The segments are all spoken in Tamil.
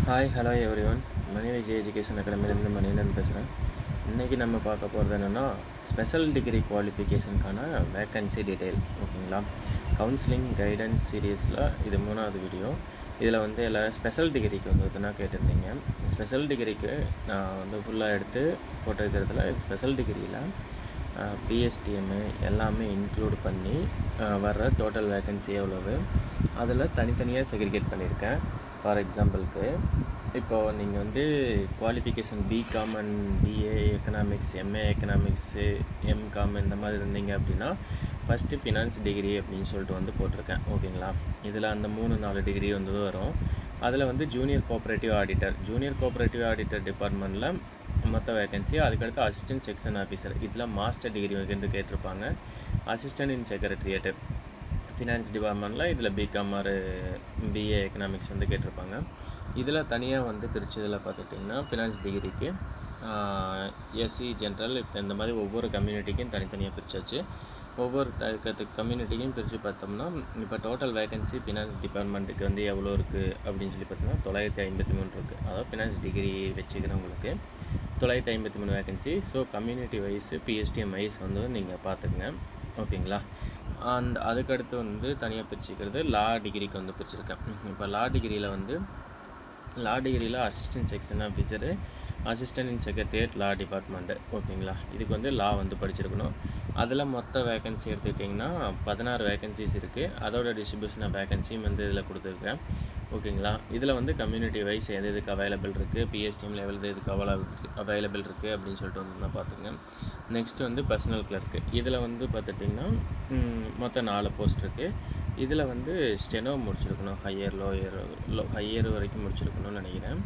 Hi hello everyone. Mani Vijay education அகாடமிலேருந்து மணியன் பேசுகிறேன். இன்றைக்கி நம்ம பார்க்க போகிறது என்னென்னா ஸ்பெஷல் டிகிரி குவாலிஃபிகேஷனுக்கான வேக்கன்சி டீட்டெயில். ஓகேங்களா? கவுன்சிலிங் கைடன்ஸ் சீரீஸில் இது 3வது வீடியோ. இதில் வந்து எல்லாம் ஸ்பெஷல் டிகிரிக்கு வந்து கேட்டிருந்தீங்க. ஸ்பெஷல் டிகிரிக்கு நான் வந்து ஃபுல்லாக எடுத்து போட்டிருக்கிறதுல ஸ்பெஷல் டிகிரியில் பிஎஸ்டிஎம்மு எல்லாமே இன்க்ளூட் பண்ணி வர்ற டோட்டல் வேக்கன்சி எவ்வளவு, அதில் தனித்தனியாக செக்ரிகேட் பண்ணியிருக்கேன். ஃபார் எக்ஸாம்பிளுக்கு இப்போது நீங்கள் வந்து qualification BCom and BA economics, MA economics, MCom இந்த மாதிரி இருந்தீங்க அப்படின்னா ஃபஸ்ட்டு ஃபினான்ஸ் டிகிரி அப்படின்னு சொல்லிட்டு வந்து போட்டிருக்கேன். ஓகேங்களா? இதில் அந்த 3-4 டிகிரி வந்து வரும். அதில் வந்து ஜூனியர் கோஆப்ரேட்டிவ் ஆடிட்டர் டிபார்ட்மெண்ட்டில் மொத்த வேக்கன்சி. அதுக்கடுத்து அசிஸ்டன்ட் செக்ஷன் ஆஃபீஸர், இதில் மாஸ்டர் டிகிரி வந்து கேட்டிருப்பாங்க. அசிஸ்டன்ட் இன் செக்ரட்டரியேட்டு ஃபினான்ஸ் டிபார்ட்மெண்ட்டில் இதில் பிகாம் ஆர் பிஏ எக்கனாமிக்ஸ் வந்து கேட்டிருப்பாங்க. இதில் தனியாக வந்து பிரித்ததில் பார்த்துட்டிங்கன்னா ஃபினான்ஸ் டிகிரிக்கு எஸ்சி ஜென்ரல் இந்த மாதிரி ஒவ்வொரு கம்யூனிட்டிக்கும் தனித்தனியாக பிரித்தாச்சு. ஒவ்வொரு கம்யூனிட்டிக்கும் பிரித்து பார்த்தோம்னா இப்போ டோட்டல் வேக்கன்சி ஃபினான்ஸ் டிபார்ட்மெண்ட்டுக்கு வந்து எவ்வளோ இருக்குது அப்படின்னு சொல்லி பார்த்தோம்னா 953 இருக்குது. அதாவது ஃபினான்ஸ் டிகிரி வச்சுக்கிறவங்களுக்கு 953 vacancy. So community wise PSTM wise வந்து நீங்கள் பார்த்துக்குங்க. ஓகேங்களா? அதுக்கடுத்து வந்து தனியாக பிரிச்சுக்கிறது லா டிகிரிக்கு வந்து பிரிச்சுருக்கேன். இப்போ லா டிகிரியில் அசிஸ்டன்ட் செக்ஷன் ஆஃபீஸரு, அசிஸ்டன்ட் இன் செக்ரட்டரியேட் லா டிபார்ட்மெண்ட்டு. ஓகேங்களா? இதுக்கு வந்து லா வந்து படிச்சிருக்கணும். அதில் மொத்த வேக்கன்சி எடுத்துக்கிட்டிங்கன்னா 16 வேக்கன்சிஸ் இருக்குது. அதோட டிஸ்ட்ரிபியூஷன் ஆஃப் வேக்கன்சியும் வந்து இதில் கொடுத்துருக்கேன். ஓகேங்களா? இதில் வந்து கம்யூனிட்டி வைஸ் எதுக்கு அவைலபிள் இருக்குது, பிஎஸ்டிஎம் லெவலில் எதுக்கு அவைலபிள் இருக்குது அப்படின்னு சொல்லிட்டு வந்து நான் பார்த்துங்க. நெக்ஸ்ட்டு வந்து பர்சனல் கிளர்க்கு, இதில் வந்து பார்த்துட்டிங்கன்னா மொத்தம் 4 போஸ்ட் இருக்குது. இதில் வந்து ஸ்டெனோ முடிச்சிருக்கணும், ஹையர் வரைக்கும் முடிச்சிருக்கணும்னு நினைக்கிறேன்.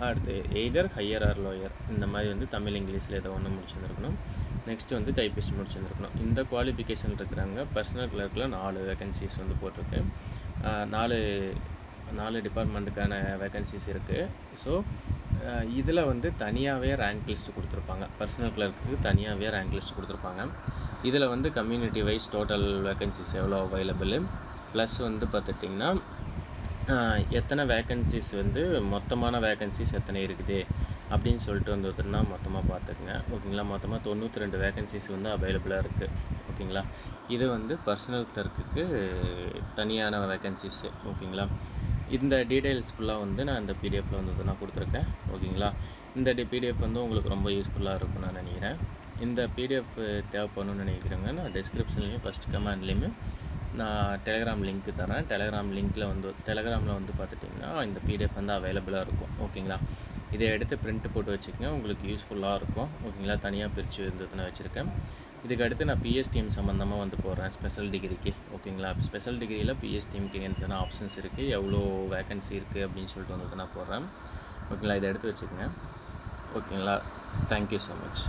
அடுத்து எய்தர் ஹையர் ஆர் லோயர் இந்த மாதிரி வந்து தமிழ் இங்கிலீஷில் ஏதோ ஒன்று முடிச்சிருந்துருக்கணும். நெக்ஸ்ட்டு வந்து டைப்பிஸ்ட் முடிச்சிருந்துருக்கணும். இந்த குவாலிஃபிகேஷன் இருக்கிறாங்க. பர்சனல் கிளர்க்கில் 4 வேக்கன்சிஸ் வந்து போட்டிருக்கு. 4 டிபார்ட்மெண்ட்டுக்கான வேக்கன்சிஸ் இருக்குது. ஸோ இதில் வந்து தனியாகவே ரேங்க் லிஸ்ட்டு கொடுத்துருப்பாங்க. பர்சனல் கிளர்க்கு தனியாகவே ரேங்க் லிஸ்ட் கொடுத்துருப்பாங்க. இதில் வந்து கம்யூனிட்டி வைஸ் டோட்டல் வேக்கன்சிஸ் எவ்வளோ அவைலபிள், ப்ளஸ் வந்து பார்த்துட்டிங்கன்னா எத்தனை வேக்கன்சிஸ் வந்து மொத்தமான வேக்கன்சிஸ் எத்தனை இருக்குது அப்படின்னு சொல்லிட்டு வந்துன்னா மொத்தமாக பார்த்துக்குங்க. ஓகேங்களா? மொத்தமாக 92 வேக்கன்சிஸ் வந்து அவைலபிளாக இருக்குது. ஓகேங்களா? இது வந்து பர்சனல் கிளர்க்குக்கு தனியான வேக்கன்சிஸு. ஓகேங்களா? இந்த டீட்டெயில்ஸ் ஃபுல்லாக வந்து நான் இந்த பிடிஎஃப்பில் வந்து நான் கொடுத்துருக்கேன். ஓகேங்களா? இந்த பிடிஎஃப் வந்து உங்களுக்கு ரொம்ப யூஸ்ஃபுல்லாக இருக்கும்னு நான் நினைக்கிறேன். இந்த பிடிஎஃப் தேவைப்படணும்னு நினைக்கிறேங்க. நான் டிஸ்கிரிப்ஷன்லேயும் ஃபஸ்ட் கமெண்ட்லேயுமே நான் டெலகிராம் லிங்க்கு தரேன். டெலகிராமில் வந்து பார்த்துட்டிங்கன்னா இந்த பிடிஎஃப் வந்து அவைலபிளாக இருக்கும். ஓகேங்களா? இதை எடுத்து பிரிண்ட் போட்டு வச்சுக்கோங்க, உங்களுக்கு யூஸ்ஃபுல்லாக இருக்கும். ஓகேங்களா? தனியாக பிரித்து இருந்ததுன்னு வச்சுருக்கேன். இதுக்கு அடுத்து நான் பிஎஸ்டிஎம் சம்மந்தமாக வந்து போடுறேன் ஸ்பெஷல் டிகிரிக்கு. ஓகேங்களா? ஸ்பெஷல் டிகிரியில் பிஎஸ்டிஎம்க்கு எத்தனை ஆப்ஷன்ஸ் இருக்குது, எவ்வளோ வேக்கன்சி இருக்குது அப்படின்னு சொல்லிட்டு வந்து நான் போடுறேன். ஓகேங்களா? இதை எடுத்து வச்சுக்கோங்க. ஓகேங்களா? Thank you so much.